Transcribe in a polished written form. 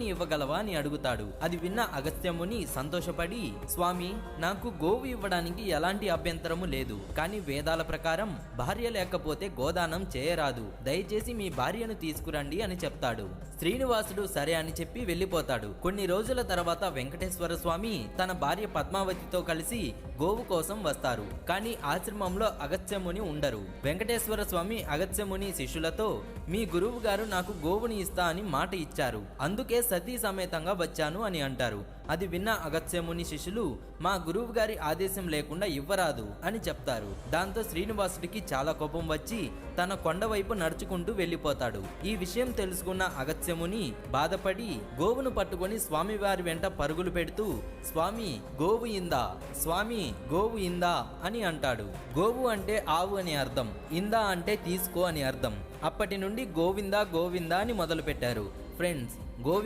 గోవుని ఇవ్వగలవా అని అడుగుతాడు. అది విన్న అగస్త్యముని సంతోషపడి, స్వామి, నాకు గోవు ఇవ్వడానికి ఎలాంటి అభ్యంతరము లేదు, కానీ వేదాల ప్రకారం భార్య లేకపోతే గోదానం చేయరాదు, దయచేసి మీ భార్యను తీసుకురండి అని చెప్తాడు. శ్రీనివాసుడు సరే అని చెప్పి వెళ్ళిపోతాడు. కొన్ని రోజుల తర్వాత వెంకటేశ్వర స్వామి తన భార్య పద్మావతితో కలిసి గోవు కోసం వస్తారు. కానీ ఆశ్రమంలో అగస్త్యముని ఉండరు. వెంకటేశ్వర స్వామి అగస్త్యముని శిష్యులతో, మీ గురువు గారు నాకు గోవుని ఇస్తా అని మాట ఇచ్చారు, అందుకే సతీ సమేతంగా వచ్చాను అని అంటారు. అది విన్న అగస్త్యముని శిష్యులు, మా గురువు గారి ఆదేశం లేకుండా ఇవ్వరాదు అని చెప్తారు. దాంతో శ్రీనివాసుడికి చాలా కోపం వచ్చి తన కొండ వైపు నడుచుకుంటూ వెళ్ళిపోతాడు. ఈ విషయం తెలుసుకున్న అగస్త్యముని బాధపడి గోవును పట్టుకొని స్వామివారి వెంట పరుగులు పెడుతూ, స్వామి గోవు ఇందా, స్వామి గోవు ఇందా అని అంటాడు. గోవు అంటే ఆవు అని అర్థం, ఇందా అంటే తీసుకో అని అర్థం. అప్పటి నుండి గోవిందా గోవిందా అని మొదలు పెట్టారు. ఫ్రెండ్స్, గోవింద